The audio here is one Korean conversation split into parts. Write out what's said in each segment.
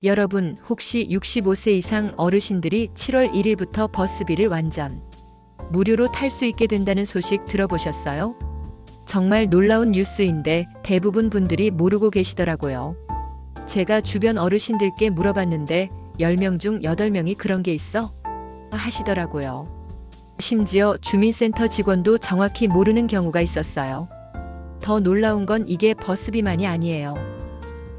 여러분, 혹시 65세 이상 어르신들이 7월 1일부터 버스비를 완전 무료로 탈 수 있게 된다는 소식 들어보셨어요? 정말 놀라운 뉴스인데 대부분 분들이 모르고 계시더라고요. 제가 주변 어르신들께 물어봤는데 10명 중 8명이 그런 게 있어? 하시더라고요. 심지어 주민센터 직원도 정확히 모르는 경우가 있었어요. 더 놀라운 건 이게 버스비만이 아니에요.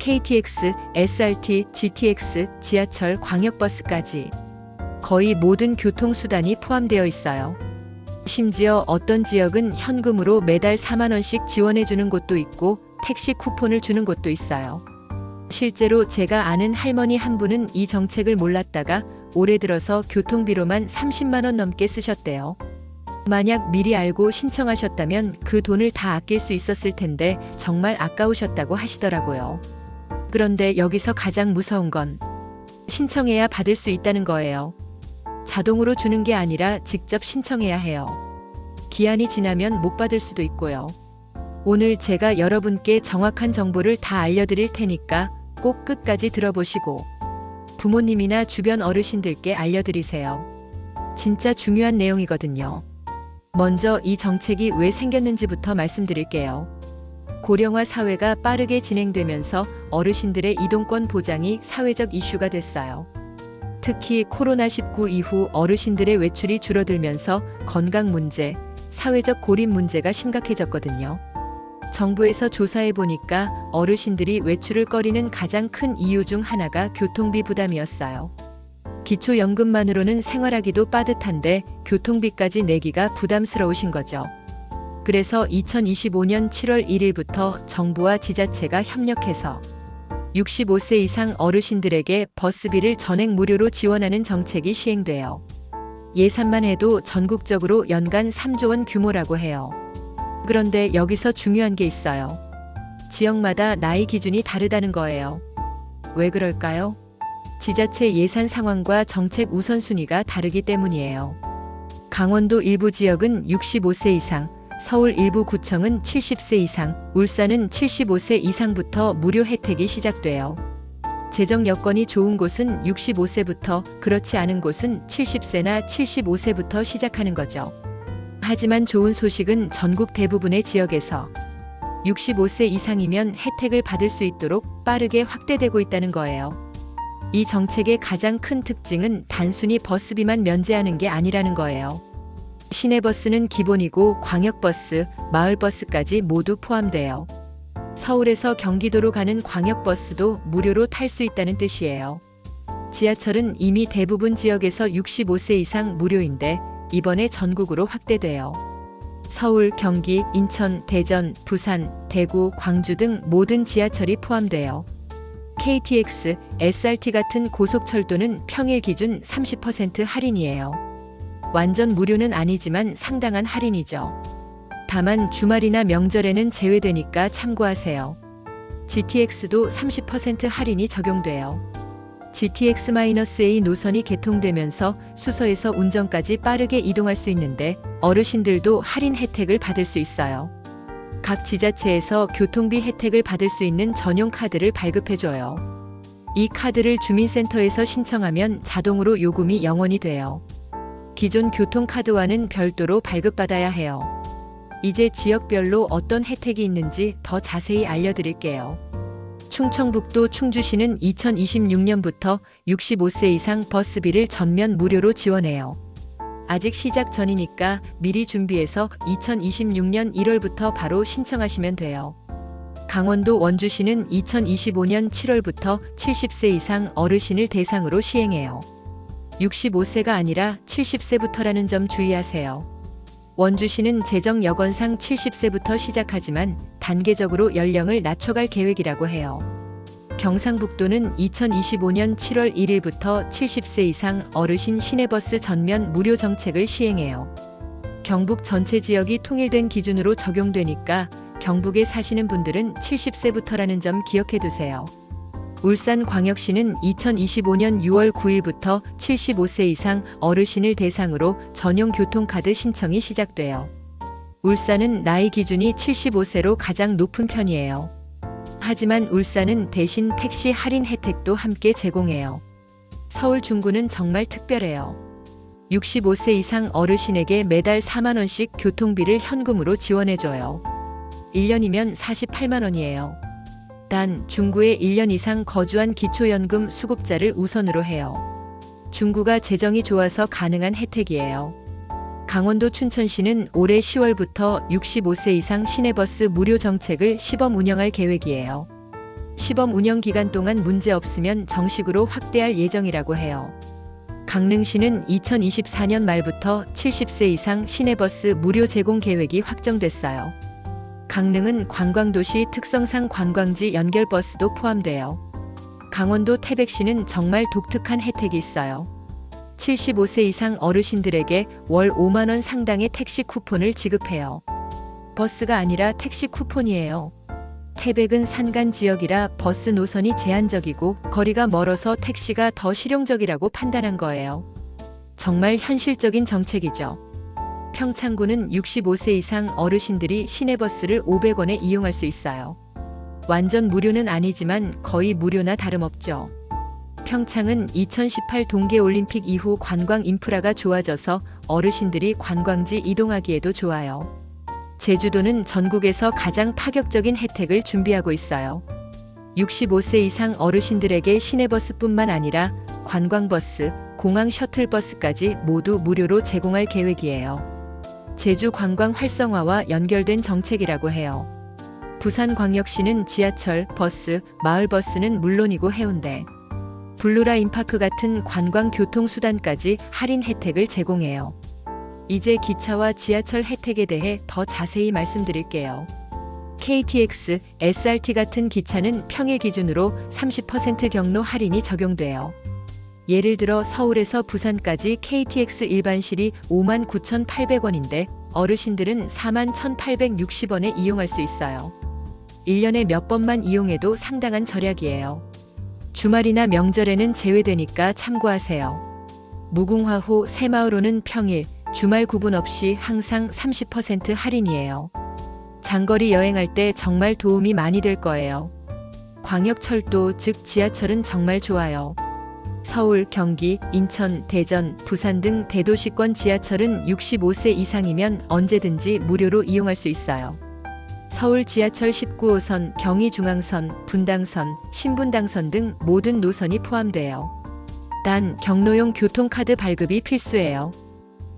KTX, SRT, GTX, 지하철, 광역버스까지 거의 모든 교통수단이 포함되어 있어요. 심지어 어떤 지역은 현금으로 매달 4만 원씩 지원해주는 곳도 있고 택시 쿠폰을 주는 곳도 있어요. 실제로 제가 아는 할머니 한 분은 이 정책을 몰랐다가 올해 들어서 교통비로만 30만 원 넘게 쓰셨대요. 만약 미리 알고 신청하셨다면 그 돈을 다 아낄 수 있었을 텐데 정말 아까우셨다고 하시더라고요. 그런데 여기서 가장 무서운 건 신청해야 받을 수 있다는 거예요. 자동으로 주는 게 아니라 직접 신청해야 해요. 기한이 지나면 못 받을 수도 있고요. 오늘 제가 여러분께 정확한 정보를 다 알려드릴 테니까 꼭 끝까지 들어보시고 부모님이나 주변 어르신들께 알려드리세요. 진짜 중요한 내용이거든요. 먼저 이 정책이 왜 생겼는지부터 말씀드릴게요. 고령화 사회가 빠르게 진행되면서 어르신들의 이동권 보장이 사회적 이슈가 됐어요. 특히 코로나19 이후 어르신들의 외출이 줄어들면서 건강 문제, 사회적 고립 문제가 심각해졌거든요. 정부에서 조사해 보니까 어르신들이 외출을 꺼리는 가장 큰 이유 중 하나가 교통비 부담이었어요. 기초연금만으로는 생활하기도 빠듯한데 교통비까지 내기가 부담스러우신 거죠. 그래서 2025년 7월 1일부터 정부와 지자체가 협력해서 65세 이상 어르신들에게 버스비를 전액 무료로 지원하는 정책이 시행돼요. 예산만 해도 전국적으로 연간 3조 원 규모라고 해요. 그런데 여기서 중요한 게 있어요. 지역마다 나이 기준이 다르다는 거예요. 왜 그럴까요? 지자체 예산 상황과 정책 우선순위가 다르기 때문이에요. 강원도 일부 지역은 65세 이상, 서울 일부 구청은 70세 이상, 울산은 75세 이상부터 무료 혜택이 시작돼요. 재정 여건이 좋은 곳은 65세부터, 그렇지 않은 곳은 70세나 75세부터 시작하는 거죠. 하지만 좋은 소식은 전국 대부분의 지역에서 65세 이상이면 혜택을 받을 수 있도록 빠르게 확대되고 있다는 거예요. 이 정책의 가장 큰 특징은 단순히 버스비만 면제하는 게 아니라는 거예요. 시내버스는 기본이고 광역버스, 마을버스까지 모두 포함돼요. 서울에서 경기도로 가는 광역버스도 무료로 탈 수 있다는 뜻이에요. 지하철은 이미 대부분 지역에서 65세 이상 무료인데 이번에 전국으로 확대돼요. 서울, 경기, 인천, 대전, 부산, 대구, 광주 등 모든 지하철이 포함돼요. KTX, SRT 같은 고속철도는 평일 기준 30% 할인이에요. 완전 무료는 아니지만 상당한 할인이죠. 다만 주말이나 명절에는 제외되니까 참고하세요. GTX도 30% 할인이 적용돼요. GTX-A 노선이 개통되면서 수서에서 운전까지 빠르게 이동할 수 있는데 어르신들도 할인 혜택을 받을 수 있어요. 각 지자체에서 교통비 혜택을 받을 수 있는 전용 카드를 발급해줘요. 이 카드를 주민센터에서 신청하면 자동으로 요금이 0원이 돼요. 기존 교통카드와는 별도로 발급받아야 해요. 이제 지역별로 어떤 혜택이 있는지 더 자세히 알려드릴게요. 충청북도 충주시는 2026년부터 65세 이상 버스비를 전면 무료로 지원해요. 아직 시작 전이니까 미리 준비해서 2026년 1월부터 바로 신청하시면 돼요. 강원도 원주시는 2025년 7월부터 70세 이상 어르신을 대상으로 시행해요. 65세가 아니라 70세부터라는 점 주의하세요. 원주시는 재정 여건상 70세부터 시작하지만 단계적으로 연령을 낮춰갈 계획이라고 해요. 경상북도는 2025년 7월 1일부터 70세 이상 어르신 시내버스 전면 무료 정책을 시행해요. 경북 전체 지역이 통일된 기준으로 적용되니까 경북에 사시는 분들은 70세부터라는 점 기억해 두세요. 울산광역시는 2025년 6월 9일부터 75세 이상 어르신을 대상으로 전용 교통카드 신청이 시작돼요. 울산은 나이 기준이 75세로 가장 높은 편이에요. 하지만 울산은 대신 택시 할인 혜택도 함께 제공해요. 서울 중구는 정말 특별해요. 65세 이상 어르신에게 매달 4만 원씩 교통비를 현금으로 지원해줘요. 1년이면 48만 원이에요. 단 중구에 1년 이상 거주한 기초연금 수급자를 우선으로 해요. 중구가 재정이 좋아서 가능한 혜택이에요. 강원도 춘천시는 올해 10월부터 65세 이상 시내버스 무료 정책을 시범 운영할 계획이에요. 시범 운영 기간 동안 문제 없으면 정식으로 확대할 예정이라고 해요. 강릉시는 2024년 말부터 70세 이상 시내버스 무료 제공 계획이 확정됐어요. 강릉은 관광도시 특성상 관광지 연결버스도 포함돼요. 강원도 태백시는 정말 독특한 혜택이 있어요. 75세 이상 어르신들에게 월 5만 원 상당의 택시 쿠폰을 지급해요. 버스가 아니라 택시 쿠폰이에요. 태백은 산간 지역이라 버스 노선이 제한적이고 거리가 멀어서 택시가 더 실용적이라고 판단한 거예요. 정말 현실적인 정책이죠. 평창구는 65세 이상 어르신들이 시내버스를 500원에 이용할 수 있어요. 완전 무료는 아니지만 거의 무료나 다름없죠. 평창은 2018 동계올림픽 이후 관광 인프라가 좋아져서 어르신들이 관광지 이동하기에도 좋아요. 제주도는 전국에서 가장 파격적인 혜택을 준비하고 있어요. 65세 이상 어르신들에게 시내버스뿐만 아니라 관광버스, 공항 셔틀버스까지 모두 무료로 제공할 계획이에요. 제주 관광 활성화와 연결된 정책이라고 해요. 부산광역시는 지하철, 버스, 마을버스는 물론이고 해운대, 블루라인파크 같은 관광교통수단까지 할인 혜택을 제공해요. 이제 기차와 지하철 혜택에 대해 더 자세히 말씀드릴게요. KTX, SRT 같은 기차는 평일 기준으로 30% 경로 할인이 적용돼요. 예를 들어 서울에서 부산까지 KTX 일반실이 59,800원인데 어르신들은 41,860원에 이용할 수 있어요. 1년에 몇 번만 이용해도 상당한 절약이에요. 주말이나 명절에는 제외되니까 참고하세요. 무궁화호 새마을호는 평일, 주말 구분 없이 항상 30% 할인이에요. 장거리 여행할 때 정말 도움이 많이 될 거예요. 광역철도 즉 지하철은 정말 좋아요. 서울, 경기, 인천, 대전, 부산 등 대도시권 지하철은 65세 이상이면 언제든지 무료로 이용할 수 있어요. 서울 지하철 19호선, 경의중앙선, 분당선, 신분당선 등 모든 노선이 포함돼요. 단 경로용 교통카드 발급이 필수예요.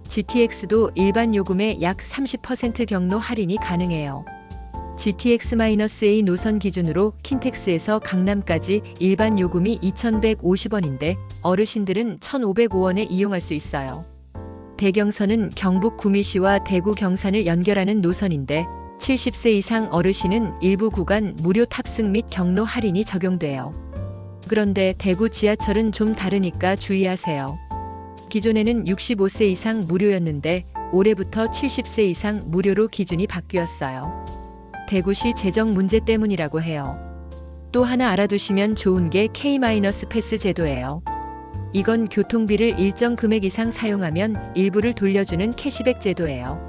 GTX도 일반 요금의 약 30% 경로 할인이 가능해요. GTX-A 노선 기준으로 킨텍스에서 강남까지 일반 요금이 2,150원인데 어르신들은 1,505원에 이용할 수 있어요. 대경선은 경북 구미시와 대구 경산을 연결하는 노선인데 70세 이상 어르신은 일부 구간 무료 탑승 및 경로 할인이 적용돼요. 그런데 대구 지하철은 좀 다르니까 주의하세요. 기존에는 65세 이상 무료였는데 올해부터 70세 이상 무료로 기준이 바뀌었어요. 대구시 재정 문제 때문이라고 해요. 또 하나 알아두시면 좋은 게 K-패스 제도예요. 이건 교통비를 일정 금액 이상 사용하면 일부를 돌려주는 캐시백 제도예요.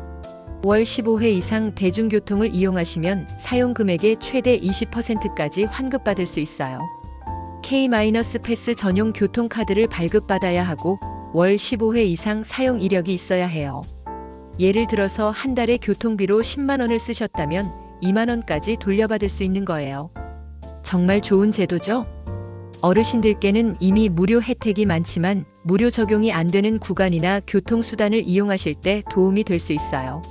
월 15회 이상 대중교통을 이용하시면 사용 금액의 최대 20%까지 환급받을 수 있어요. K-패스 전용 교통카드를 발급받아야 하고 월 15회 이상 사용 이력이 있어야 해요. 예를 들어서 한 달에 교통비로 10만 원을 쓰셨다면 2만 원까지 돌려받을 수 있는 거예요. 정말 좋은 제도죠? 어르신들께는 이미 무료 혜택이 많지만 무료 적용이 안 되는 구간이나 교통수단을 이용하실 때 도움이 될 수 있어요.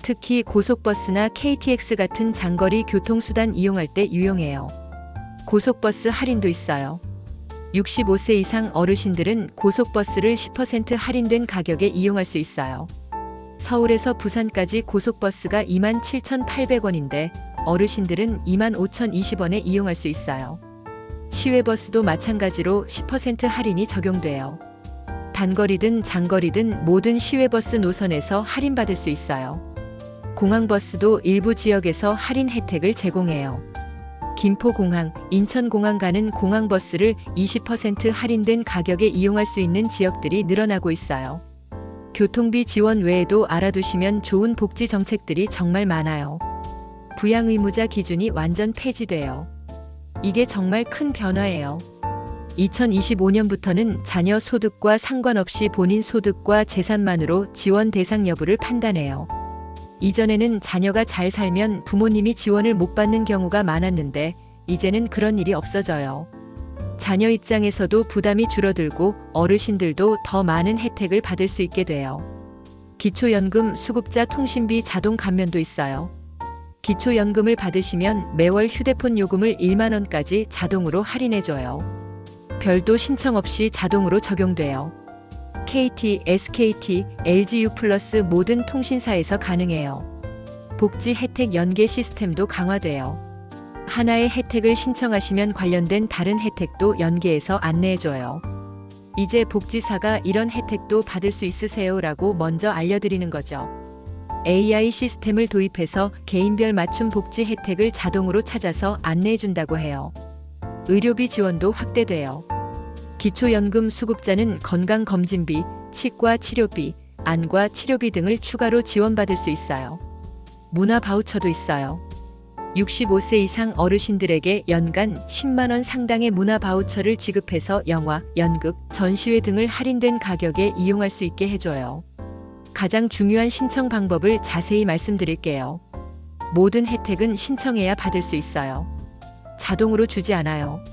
특히 고속버스나 KTX 같은 장거리 교통수단 이용할 때 유용해요. 고속버스 할인도 있어요. 65세 이상 어르신들은 고속버스를 10% 할인된 가격에 이용할 수 있어요. 서울에서 부산까지 고속버스가 27,800원인데 어르신들은 25,020원에 이용할 수 있어요. 시외버스도 마찬가지로 10% 할인이 적용돼요. 단거리든 장거리든 모든 시외버스 노선에서 할인받을 수 있어요. 공항버스도 일부 지역에서 할인 혜택을 제공해요. 김포공항, 인천공항 가는 공항버스를 20% 할인된 가격에 이용할 수 있는 지역들이 늘어나고 있어요. 교통비 지원 외에도 알아두시면 좋은 복지 정책들이 정말 많아요. 부양 의무자 기준이 완전 폐지돼요. 이게 정말 큰 변화예요. 2025년부터는 자녀 소득과 상관없이 본인 소득과 재산만으로 지원 대상 여부를 판단해요. 이전에는 자녀가 잘 살면 부모님이 지원을 못 받는 경우가 많았는데 이제는 그런 일이 없어져요. 자녀 입장에서도 부담이 줄어들고 어르신들도 더 많은 혜택을 받을 수 있게 돼요. 기초연금 수급자 통신비 자동 감면도 있어요. 기초연금을 받으시면 매월 휴대폰 요금을 1만 원까지 자동으로 할인해줘요. 별도 신청 없이 자동으로 적용돼요. KT, SKT, LGU 플러스 모든 통신사에서 가능해요. 복지 혜택 연계 시스템도 강화돼요. 하나의 혜택을 신청하시면 관련된 다른 혜택도 연계해서 안내해줘요. 이제 복지사가 이런 혜택도 받을 수 있으세요라고 먼저 알려드리는 거죠. AI 시스템을 도입해서 개인별 맞춤 복지 혜택을 자동으로 찾아서 안내해준다고 해요. 의료비 지원도 확대돼요. 기초연금 수급자는 건강검진비, 치과 치료비, 안과 치료비 등을 추가로 지원받을 수 있어요. 문화 바우처도 있어요. 65세 이상 어르신들에게 연간 10만 원 상당의 문화 바우처를 지급해서 영화, 연극, 전시회 등을 할인된 가격에 이용할 수 있게 해줘요. 가장 중요한 신청 방법을 자세히 말씀드릴게요. 모든 혜택은 신청해야 받을 수 있어요. 자동으로 주지 않아요.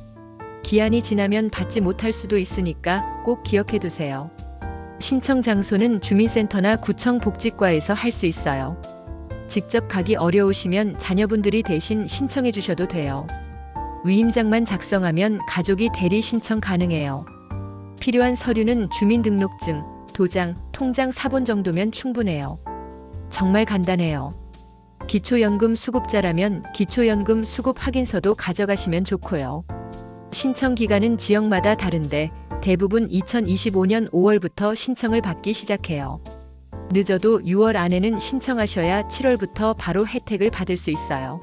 기한이 지나면 받지 못할 수도 있으니까 꼭 기억해 두세요. 신청 장소는 주민센터나 구청 복지과에서 할 수 있어요. 직접 가기 어려우시면 자녀분들이 대신 신청해 주셔도 돼요. 위임장만 작성하면 가족이 대리 신청 가능해요. 필요한 서류는 주민등록증, 도장, 통장 사본 정도면 충분해요. 정말 간단해요. 기초연금 수급자라면 기초연금 수급 확인서도 가져가시면 좋고요. 신청 기간은 지역마다 다른데 대부분 2025년 5월부터 신청을 받기 시작해요. 늦어도 6월 안에는 신청하셔야 7월부터 바로 혜택을 받을 수 있어요.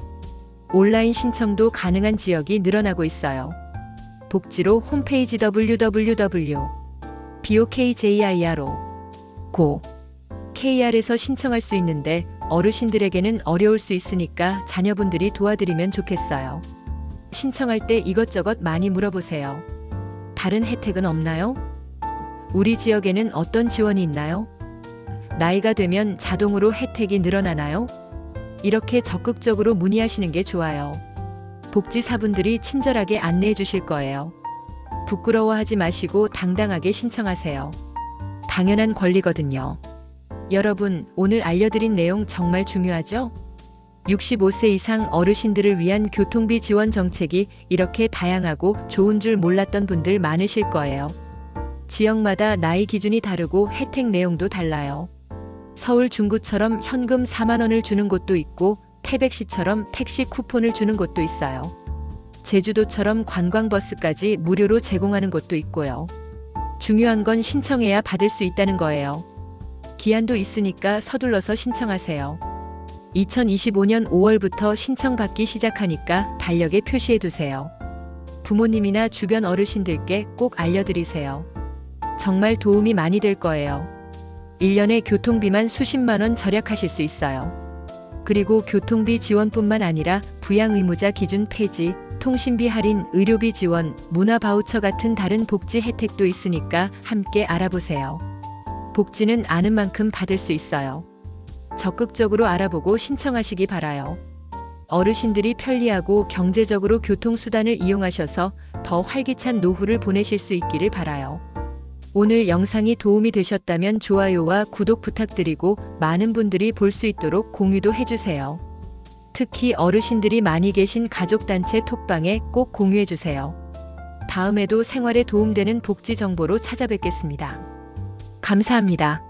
온라인 신청도 가능한 지역이 늘어나고 있어요. 복지로 홈페이지 www.bokjiro 고 KR에서 신청할 수 있는데 어르신들에게는 어려울 수 있으니까 자녀분들이 도와드리면 좋겠어요. 신청할 때 이것저것 많이 물어보세요. 다른 혜택은 없나요? 우리 지역에는 어떤 지원이 있나요? 나이가 되면 자동으로 혜택이 늘어나나요? 이렇게 적극적으로 문의하시는 게 좋아요. 복지사분들이 친절하게 안내해 주실 거예요. 부끄러워하지 마시고 당당하게 신청하세요. 당연한 권리거든요. 여러분, 오늘 알려드린 내용 정말 중요하죠? 65세 이상 어르신들을 위한 교통비 지원 정책이 이렇게 다양하고 좋은 줄 몰랐던 분들 많으실 거예요. 지역마다 나이 기준이 다르고 혜택 내용도 달라요. 서울 중구처럼 현금 4만 원을 주는 곳도 있고 태백시처럼 택시 쿠폰을 주는 곳도 있어요. 제주도처럼 관광버스까지 무료로 제공하는 곳도 있고요. 중요한 건 신청해야 받을 수 있다는 거예요. 기한도 있으니까 서둘러서 신청하세요. 2025년 5월부터 신청받기 시작하니까 달력에 표시해 두세요. 부모님이나 주변 어르신들께 꼭 알려드리세요. 정말 도움이 많이 될 거예요. 1년에 교통비만 수십만 원 절약하실 수 있어요. 그리고 교통비 지원뿐만 아니라 부양의무자 기준 폐지, 통신비 할인, 의료비 지원, 문화 바우처 같은 다른 복지 혜택도 있으니까 함께 알아보세요. 복지는 아는 만큼 받을 수 있어요. 적극적으로 알아보고 신청하시기 바라요. 어르신들이 편리하고 경제적으로 교통수단을 이용하셔서 더 활기찬 노후를 보내실 수 있기를 바라요. 오늘 영상이 도움이 되셨다면 좋아요와 구독 부탁드리고 많은 분들이 볼 수 있도록 공유도 해주세요. 특히 어르신들이 많이 계신 가족단체 톡방에 꼭 공유해주세요. 다음에도 생활에 도움되는 복지 정보로 찾아뵙겠습니다. 감사합니다.